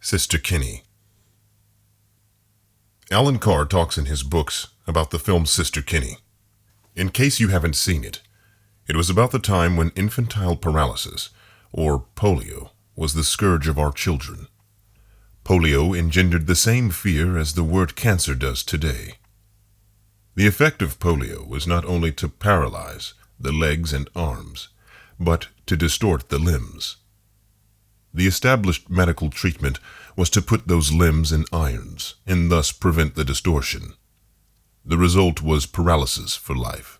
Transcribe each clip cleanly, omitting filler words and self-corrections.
Sister Kinney. Allen Carr talks in his books about the film Sister Kinney. In case you haven't seen it, it was about the time when infantile paralysis, or polio, was the scourge of our children. Polio engendered the same fear as the word cancer does today. The effect of polio was not only to paralyze the legs and arms, but to distort the limbs. The established medical treatment was to put those limbs in irons and thus prevent the distortion. The result was paralysis for life.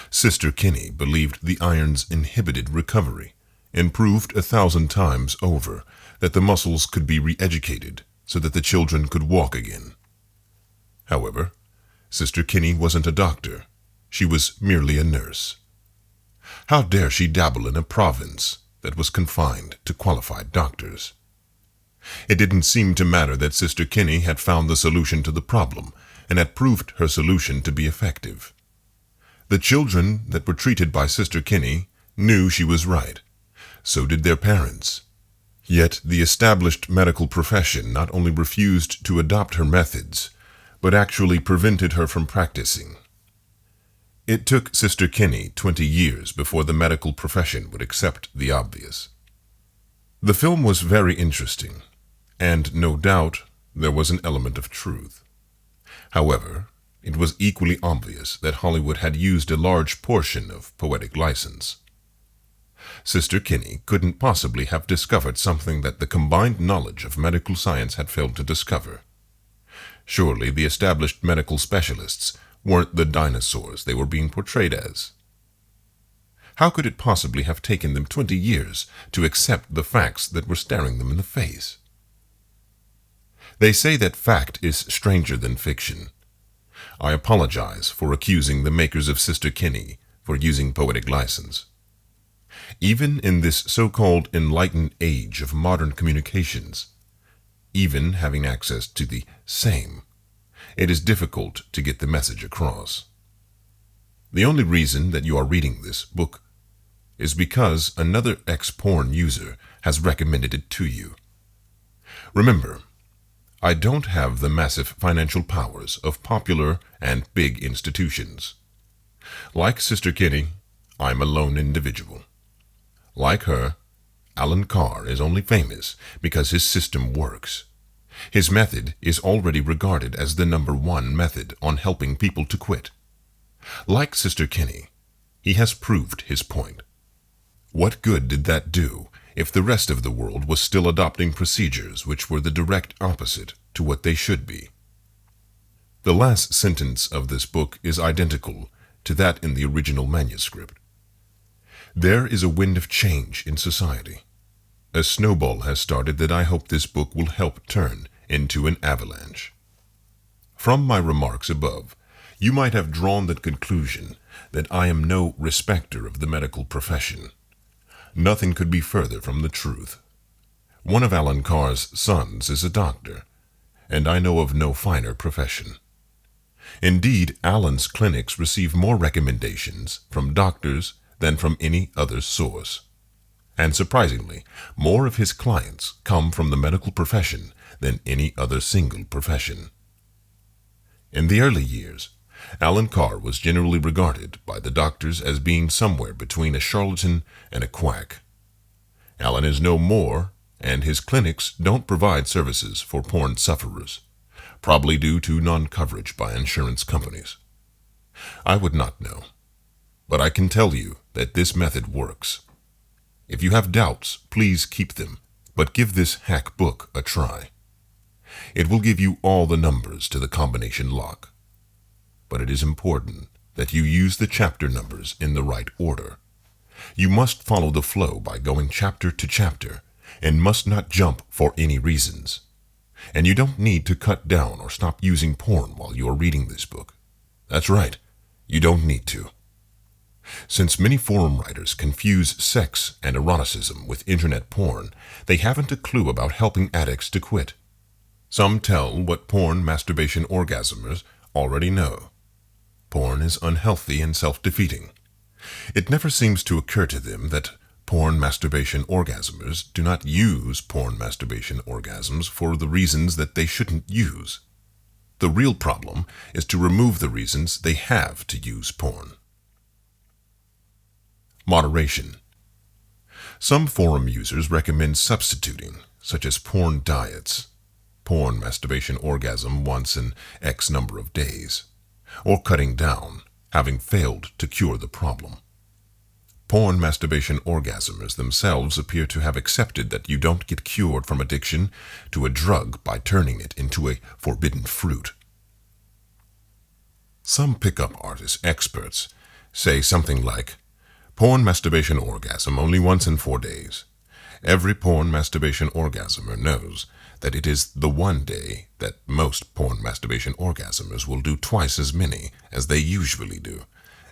Sister Kinney believed the irons inhibited recovery and proved 1,000 times over that the muscles could be re-educated so that the children could walk again. However, Sister Kinney wasn't a doctor. She was merely a nurse. How dare she dabble in a province that was confined to qualified doctors? It didn't seem to matter that Sister Kinney had found the solution to the problem and had proved her solution to be effective. The children that were treated by Sister Kinney knew she was right. So did their parents. Yet the established medical profession not only refused to adopt her methods, but actually prevented her from practicing. It took Sister Kinney 20 years before the medical profession would accept the obvious. The film was very interesting, and no doubt there was an element of truth. However, it was equally obvious that Hollywood had used a large portion of poetic license. Sister Kinney couldn't possibly have discovered something that the combined knowledge of medical science had failed to discover. Surely the established medical specialists weren't the dinosaurs they were being portrayed as. How could it possibly have taken them 20 years to accept the facts that were staring them in the face? They say that fact is stranger than fiction. I apologize for accusing the makers of Sister Kinney for using poetic license. Even in this so-called enlightened age of modern communications, even having access to the same, it is difficult to get the message across. The only reason that you are reading this book is because another ex-porn user has recommended it to you. Remember, I don't have the massive financial powers of popular and big institutions. Like Sister Kinney, I'm a lone individual. Like her, Allen Carr is only famous because his system works. His method is already regarded as the #1 method on helping people to quit. Like Sister Kinney, he has proved his point. What good did that do if the rest of the world was still adopting procedures which were the direct opposite to what they should be? The last sentence of this book is identical to that in the original manuscript. There is a wind of change in society. A snowball has started that I hope this book will help turn into an avalanche. From my remarks above, you might have drawn the conclusion that I am no respecter of the medical profession. Nothing could be further from the truth. One of Allen Carr's sons is a doctor, and I know of no finer profession. Indeed, Allen's clinics receive more recommendations from doctors than from any other source. And surprisingly, more of his clients come from the medical profession than any other single profession. In the early years, Allen Carr was generally regarded by the doctors as being somewhere between a charlatan and a quack. Allen is no more, and his clinics don't provide services for porn sufferers, probably due to non-coverage by insurance companies. I would not know, but I can tell you that this method works. If you have doubts, please keep them, but give this hack book a try. It will give you all the numbers to the combination lock. But it is important that you use the chapter numbers in the right order. You must follow the flow by going chapter to chapter, and must not jump for any reasons. And you don't need to cut down or stop using porn while you are reading this book. That's right, you don't need to. Since many forum writers confuse sex and eroticism with internet porn, they haven't a clue about helping addicts to quit. Some tell what porn masturbation orgasmers already know. Porn is unhealthy and self-defeating. It never seems to occur to them that porn masturbation orgasmers do not use porn masturbation orgasms for the reasons that they shouldn't use. The real problem is to remove the reasons they have to use porn. Moderation. Some forum users recommend substituting, such as porn diets, porn masturbation orgasm once in X number of days, or cutting down, having failed to cure the problem. Porn masturbation orgasmers themselves appear to have accepted that you don't get cured from addiction to a drug by turning it into a forbidden fruit. Some pickup artist experts say something like, porn masturbation orgasm only once in 4 days. Every porn masturbation orgasmer knows that it is the one day that most porn masturbation orgasmers will do twice as many as they usually do,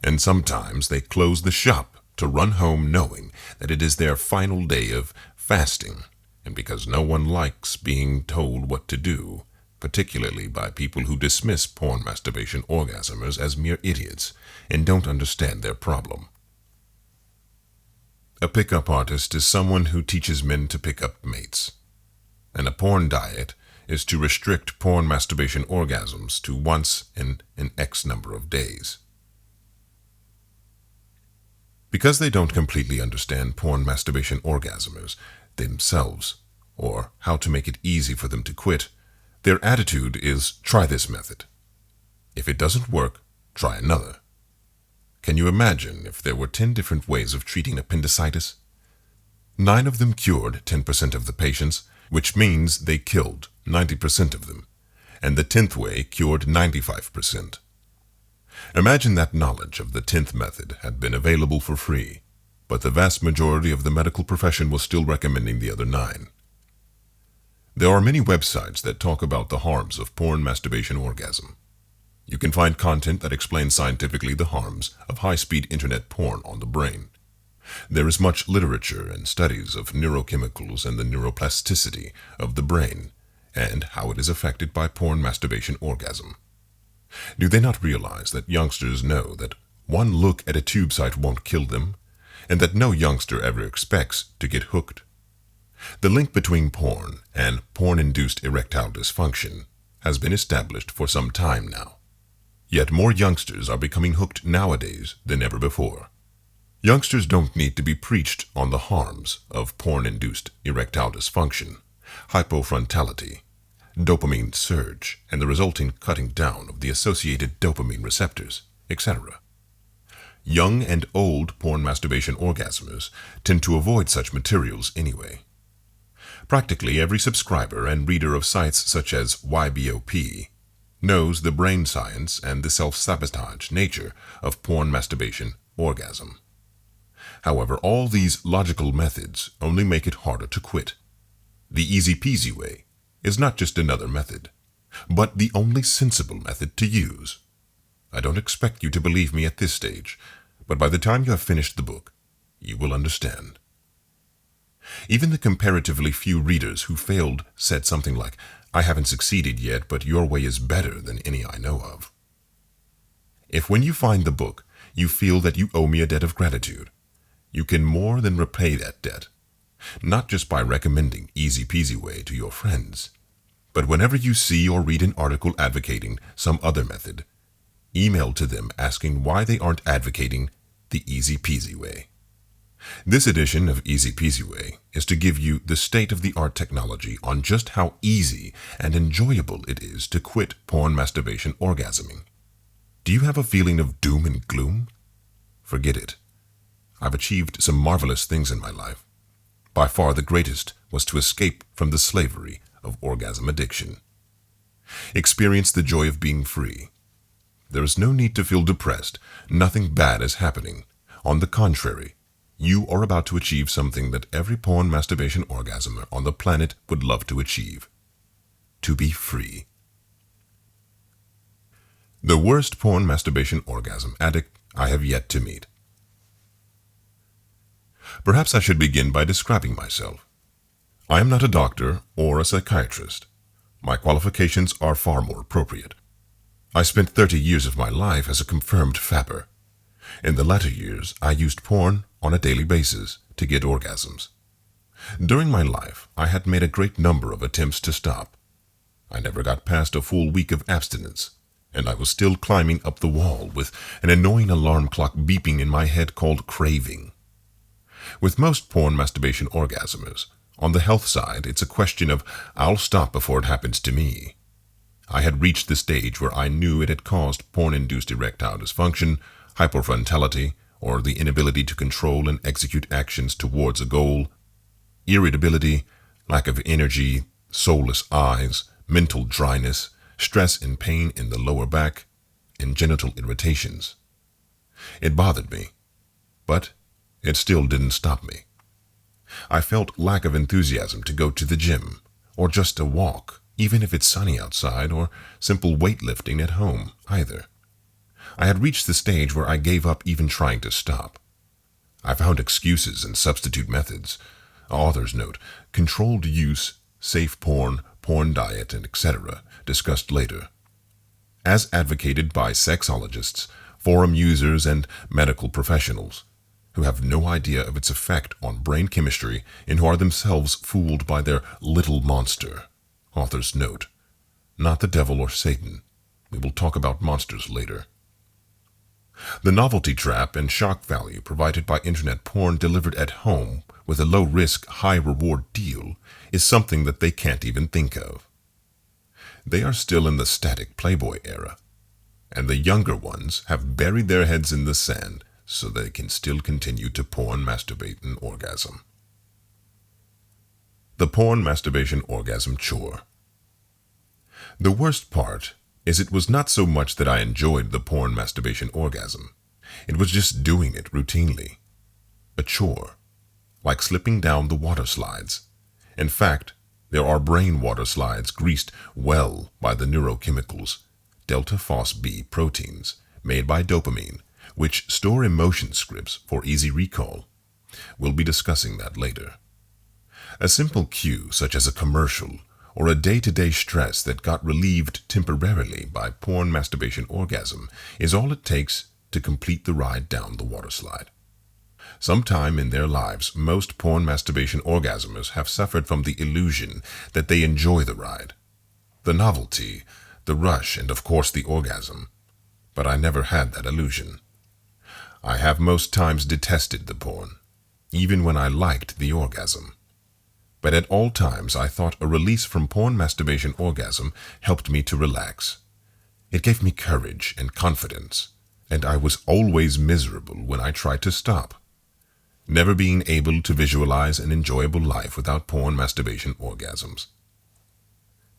and sometimes they close the shop to run home knowing that it is their final day of fasting, and because no one likes being told what to do, particularly by people who dismiss porn masturbation orgasmers as mere idiots and don't understand their problem. A pickup artist is someone who teaches men to pick up mates, and a porn diet is to restrict porn masturbation orgasms to once in an X number of days. Because they don't completely understand porn masturbation orgasmers themselves, or how to make it easy for them to quit, their attitude is, try this method. If it doesn't work, try another. Can you imagine if there were 10 different ways of treating appendicitis? 9 of them cured 10% of the patients, which means they killed 90% of them, and the 10th way cured 95%. Imagine that knowledge of the 10th method had been available for free, but the vast majority of the medical profession was still recommending the other 9. There are many websites that talk about the harms of porn masturbation orgasm. You can find content that explains scientifically the harms of high-speed internet porn on the brain. There is much literature and studies of neurochemicals and the neuroplasticity of the brain, and how it is affected by porn masturbation orgasm. Do they not realize that youngsters know that one look at a tube site won't kill them, and that no youngster ever expects to get hooked? The link between porn and porn-induced erectile dysfunction has been established for some time now. Yet more youngsters are becoming hooked nowadays than ever before. Youngsters don't need to be preached on the harms of porn-induced erectile dysfunction, hypofrontality, dopamine surge, and the resulting cutting down of the associated dopamine receptors, etc. Young and old porn masturbation orgasmers tend to avoid such materials anyway. Practically every subscriber and reader of sites such as YBOP knows the brain science and the self-sabotage nature of porn masturbation orgasm. However, all these logical methods only make it harder to quit. The easy peasy way is not just another method, but the only sensible method to use. I don't expect you to believe me at this stage, but by the time you have finished the book, you will understand. Even the comparatively few readers who failed said something like, I haven't succeeded yet, but your way is better than any I know of. If when you find the book, you feel that you owe me a debt of gratitude, you can more than repay that debt, not just by recommending Easy Peasy Way to your friends, but whenever you see or read an article advocating some other method, email to them asking why they aren't advocating the Easy Peasy Way. This edition of Easy Peasy Way is to give you the state-of-the-art technology on just how easy and enjoyable it is to quit porn masturbation orgasming. Do you have a feeling of doom and gloom? Forget it. I've achieved some marvelous things in my life. By far the greatest was to escape from the slavery of orgasm addiction. Experience the joy of being free. There is no need to feel depressed. Nothing bad is happening. On the contrary, you are about to achieve something that every porn masturbation orgasmer on the planet would love to achieve. To be free. The worst porn masturbation orgasm addict I have yet to meet. Perhaps I should begin by describing myself. I am not a doctor or a psychiatrist. My qualifications are far more appropriate. I spent 30 years of my life as a confirmed fapper. In the latter years, I used porn on a daily basis to get orgasms. During my life, I had made a great number of attempts to stop. I never got past a full week of abstinence, and I was still climbing up the wall with an annoying alarm clock beeping in my head called craving. With most porn masturbation orgasmers, on the health side, it's a question of I'll stop before it happens to me. I had reached the stage where I knew it had caused porn-induced erectile dysfunction, hypofrontality, or the inability to control and execute actions towards a goal, irritability, lack of energy, soulless eyes, mental dryness, stress and pain in the lower back, and genital irritations. It bothered me, but it still didn't stop me. I felt lack of enthusiasm to go to the gym, or just a walk, even if it's sunny outside, or simple weightlifting at home, either. I had reached the stage where I gave up even trying to stop. I found excuses and substitute methods. Author's note, controlled use, safe porn, porn diet, and etc., discussed later. As advocated by sexologists, forum users, and medical professionals, who have no idea of its effect on brain chemistry and who are themselves fooled by their little monster. Author's note, not the devil or Satan. We will talk about monsters later. The novelty trap and shock value provided by internet porn delivered at home with a low-risk, high-reward deal is something that they can't even think of. They are still in the static Playboy era, and the younger ones have buried their heads in the sand so they can still continue to porn masturbate and orgasm. The porn masturbation orgasm chore. The worst part is it was not so much that I enjoyed the porn masturbation orgasm. It was just doing it routinely. A chore, like slipping down the water slides. In fact, there are brain water slides greased well by the neurochemicals, delta phos-B proteins, made by dopamine, which store emotion scripts for easy recall. We'll be discussing that later. A simple cue, such as a commercial, or a day-to-day stress that got relieved temporarily by porn masturbation orgasm, is all it takes to complete the ride down the water slide. Sometime in their lives, most porn masturbation orgasmers have suffered from the illusion that they enjoy the ride, the novelty, the rush, and of course the orgasm. But I never had that illusion. I have most times detested the porn, even when I liked the orgasm. But at all times I thought a release from porn masturbation orgasm helped me to relax. It gave me courage and confidence, and I was always miserable when I tried to stop, never being able to visualize an enjoyable life without porn masturbation orgasms.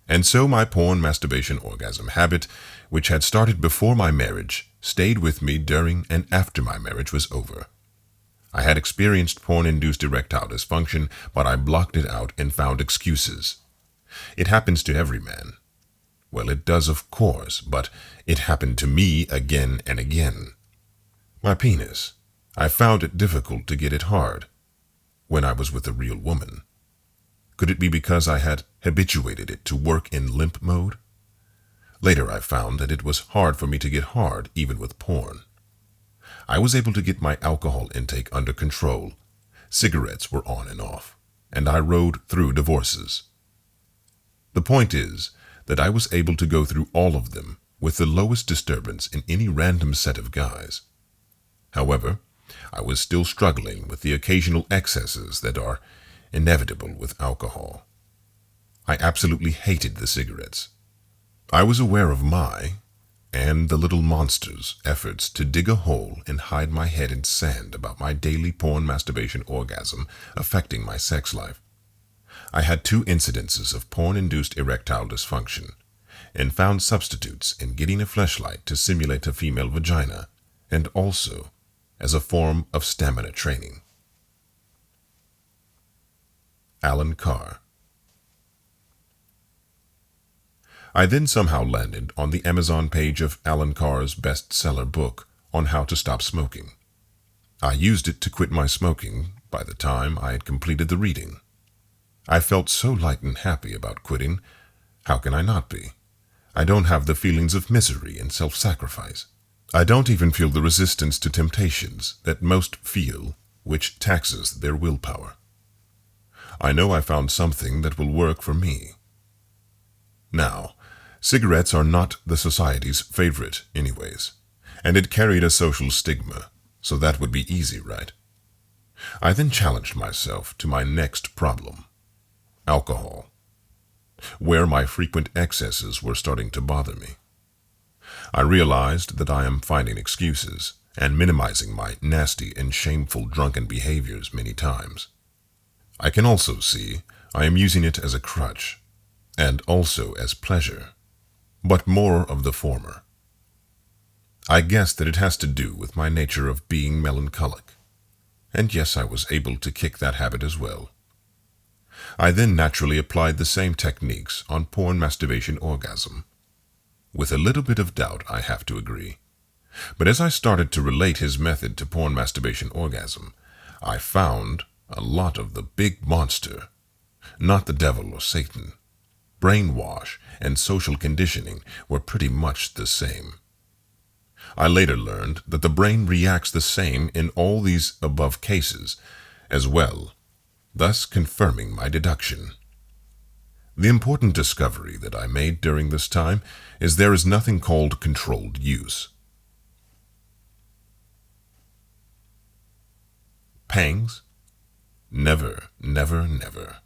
And so my porn masturbation orgasm habit, which had started before my marriage, stayed with me during and after my marriage was over. I had experienced porn-induced erectile dysfunction, but I blocked it out and found excuses. It happens to every man. Well, it does, of course, but it happened to me again and again. My penis. I found it difficult to get it hard when I was with a real woman. Could it be because I had habituated it to work in limp mode? Later I found that it was hard for me to get hard even with porn. I was able to get my alcohol intake under control. Cigarettes were on and off, and I rode through divorces. The point is that I was able to go through all of them with the lowest disturbance in any random set of guys. However, I was still struggling with the occasional excesses that are inevitable with alcohol. I absolutely hated the cigarettes. I was aware of my and the little monster's efforts to dig a hole and hide my head in sand about my daily porn masturbation orgasm affecting my sex life. I had 2 incidences of porn-induced erectile dysfunction and found substitutes in getting a fleshlight to simulate a female vagina and also as a form of stamina training. Allen Carr. I then somehow landed on the Amazon page of Allen Carr's bestseller book on how to stop smoking. I used it to quit my smoking by the time I had completed the reading. I felt so light and happy about quitting. How can I not be? I don't have the feelings of misery and self-sacrifice. I don't even feel the resistance to temptations that most feel, which taxes their willpower. I know I found something that will work for me. Now, cigarettes are not the society's favorite anyways, and it carried a social stigma, so that would be easy, right? I then challenged myself to my next problem, alcohol, where my frequent excesses were starting to bother me. I realized that I am finding excuses and minimizing my nasty and shameful drunken behaviors many times. I can also see I am using it as a crutch, and also as pleasure, but more of the former. I guess that it has to do with my nature of being melancholic, and yes, I was able to kick that habit as well. I then naturally applied the same techniques on porn, masturbation, orgasm. With a little bit of doubt, I have to agree. But as I started to relate his method to porn, masturbation, orgasm, I found a lot of the big monster, not the devil or Satan. Brainwash and social conditioning were pretty much the same. I later learned that the brain reacts the same in all these above cases as well, thus confirming my deduction. The important discovery that I made during this time is there is nothing called controlled use. Pangs? Never, never, never.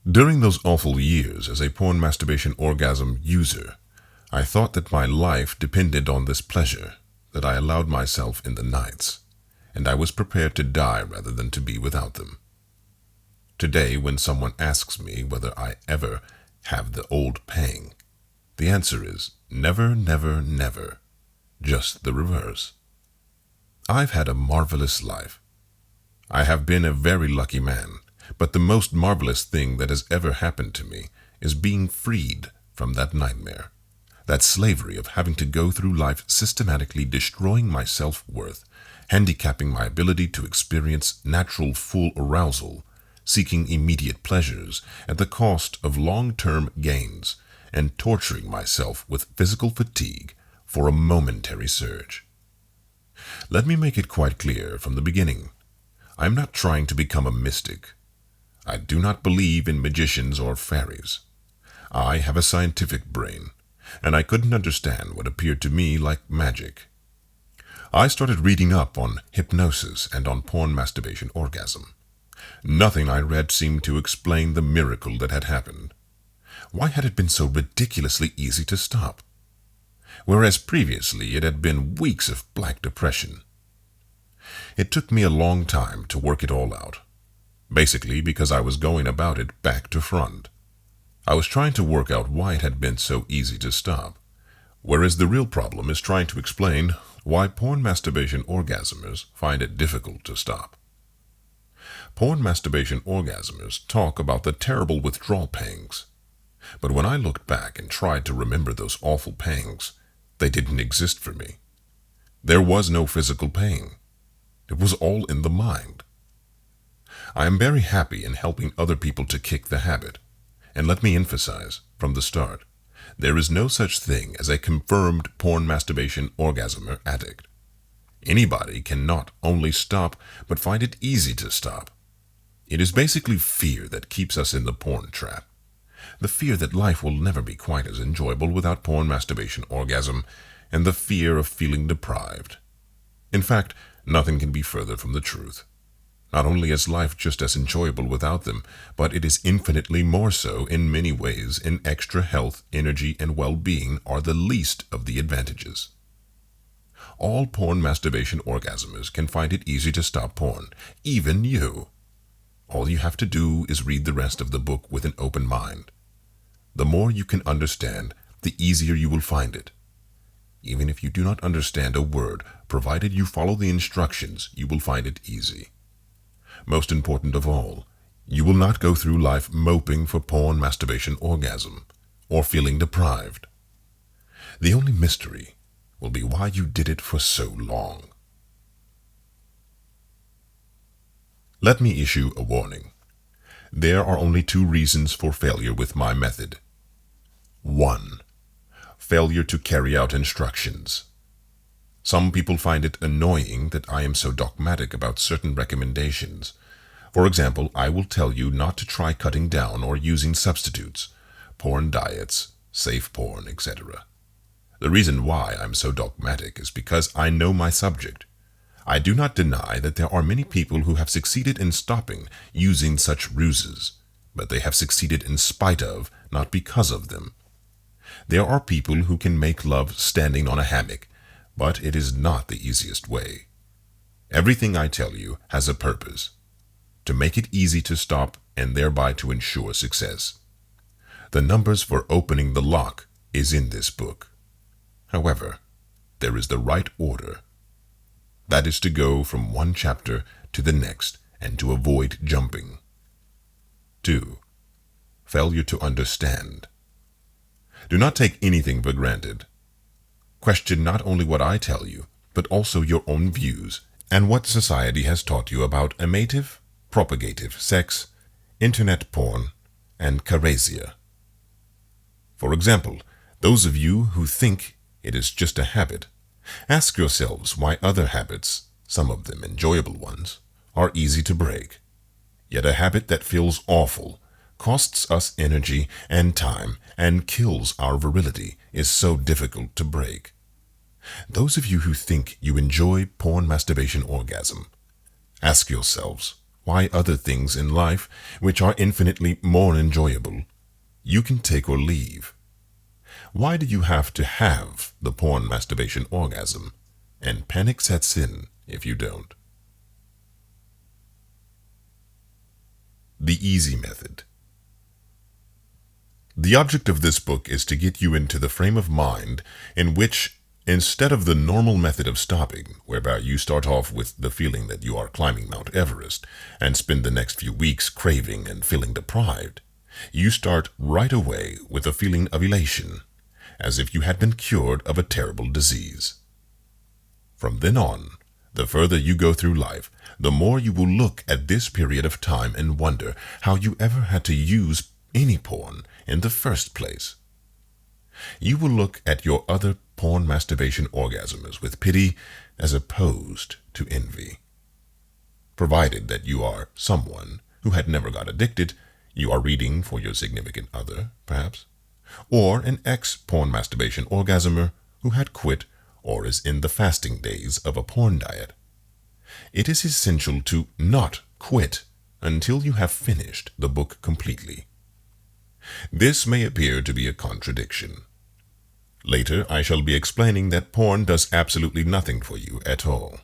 During those awful years as a porn, masturbation, orgasm user, I thought that my life depended on this pleasure that I allowed myself in the nights, and I was prepared to die rather than to be without them. Today, when someone asks me whether I ever have the old pang, the answer is never, never, never, just the reverse. I've had a marvelous life. I have been a very lucky man, but the most marvelous thing that has ever happened to me is being freed from that nightmare, that slavery of having to go through life systematically destroying my self-worth, handicapping my ability to experience natural full arousal, seeking immediate pleasures at the cost of long-term gains, and torturing myself with physical fatigue for a momentary surge. Let me make it quite clear from the beginning. I am not trying to become a mystic. I do not believe in magicians or fairies. I have a scientific brain, and I couldn't understand what appeared to me like magic. I started reading up on hypnosis and on porn, masturbation, orgasm. Nothing I read seemed to explain the miracle that had happened. Why had it been so ridiculously easy to stop? Whereas previously it had been weeks of black depression. It took me a long time to work it all out, basically because I was going about it back to front. I was trying to work out why it had been so easy to stop, whereas the real problem is trying to explain why porn, masturbation, orgasmers find it difficult to stop. Porn, masturbation, orgasmers talk about the terrible withdrawal pangs, but when I looked back and tried to remember those awful pangs, they didn't exist for me. There was no physical pain. It was all in the mind. I am very happy in helping other people to kick the habit, and let me emphasize from the start, there is no such thing as a confirmed porn, masturbation, orgasmer addict. Anybody can not only stop, but find it easy to stop. It is basically fear that keeps us in the porn trap. The fear that life will never be quite as enjoyable without porn, masturbation, orgasm, and the fear of feeling deprived. In fact, nothing can be further from the truth. Not only is life just as enjoyable without them, but it is infinitely more so in many ways, and extra health, energy, and well-being are the least of the advantages. All porn, masturbation, orgasmers can find it easy to stop porn, even you. All you have to do is read the rest of the book with an open mind. The more you can understand, the easier you will find it. Even if you do not understand a word, provided you follow the instructions, you will find it easy. Most important of all, you will not go through life moping for porn, masturbation, orgasm, or feeling deprived. The only mystery will be why you did it for so long. Let me issue a warning. There are only 2 reasons for failure with my method. 1. failure to carry out instructions. Some people find it annoying that I am so dogmatic about certain recommendations. For example, I will tell you not to try cutting down or using substitutes, porn diets, safe porn, etc. The reason why I'm so dogmatic is because I know my subject. I do not deny that there are many people who have succeeded in stopping using such ruses, but they have succeeded in spite of, not because of them. There are people who can make love standing on a hammock, but it is not the easiest way. Everything I tell you has a purpose, to make it easy to stop and thereby to ensure success. The numbers for opening the lock is in this book. However, there is the right order. That is to go from one chapter to the next and to avoid jumping. 2. Failure to understand. Do not take anything for granted. Question not only what I tell you, but also your own views and what society has taught you about amative, propagative sex, internet porn, and charesia. For example, those of you who think it is just a habit, ask yourselves why other habits, some of them enjoyable ones, are easy to break. Yet a habit that feels awful, costs us energy and time, and kills our virility is so difficult to break. Those of you who think you enjoy porn masturbation orgasm, ask yourselves why other things in life, which are infinitely more enjoyable, you can take or leave. Why do you have to have the porn masturbation orgasm, and panic sets in if you don't? The easy method. The object of this book is to get you into the frame of mind in which, instead of the normal method of stopping, whereby you start off with the feeling that you are climbing Mount Everest and spend the next few weeks craving and feeling deprived, you start right away with a feeling of elation, as if you had been cured of a terrible disease. From then on, the further you go through life, the more you will look at this period of time and wonder how you ever had to use any porn in the first place. You will look at your other porn masturbation orgasmers with pity as opposed to envy. Provided that you are someone who had never got addicted, you are reading for your significant other, perhaps, or an ex-porn masturbation orgasmer who had quit or is in the fasting days of a porn diet. It is essential to not quit until you have finished the book completely. This may appear to be a contradiction. Later, I shall be explaining that porn does absolutely nothing for you at all.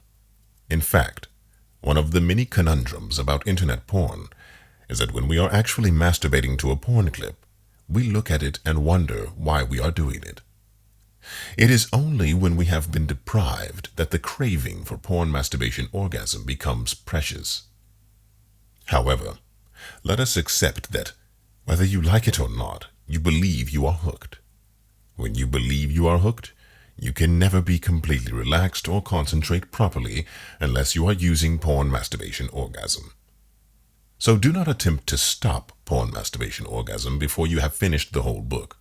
In fact, one of the many conundrums about internet porn is that when we are actually masturbating to a porn clip, we look at it and wonder why we are doing it. It is only when we have been deprived that the craving for porn masturbation orgasm becomes precious. However, let us accept that, whether you like it or not, you believe you are hooked. When you believe you are hooked, you can never be completely relaxed or concentrate properly unless you are using porn masturbation orgasm. So do not attempt to stop porn masturbation orgasm before you have finished the whole book.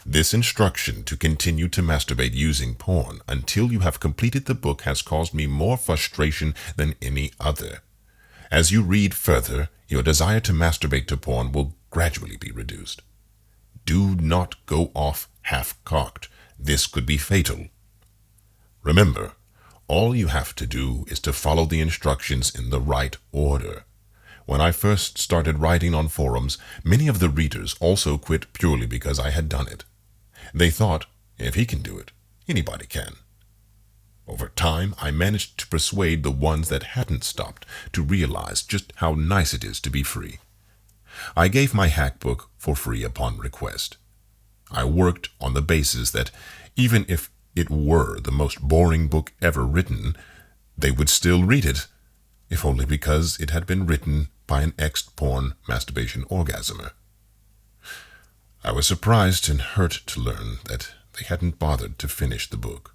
This instruction to continue to masturbate using porn until you have completed the book has caused me more frustration than any other. As you read further, your desire to masturbate to porn will gradually be reduced. Do not go off half-cocked. This could be fatal. Remember, all you have to do is to follow the instructions in the right order. When I first started writing on forums, many of the readers also quit purely because I had done it. They thought, if he can do it, anybody can. Over time, I managed to persuade the ones that hadn't stopped to realize just how nice it is to be free. I gave my hackbook for free upon request. I worked on the basis that even if it were the most boring book ever written, they would still read it, if only because it had been written by an ex-porn masturbation orgasmer. I was surprised and hurt to learn that they hadn't bothered to finish the book.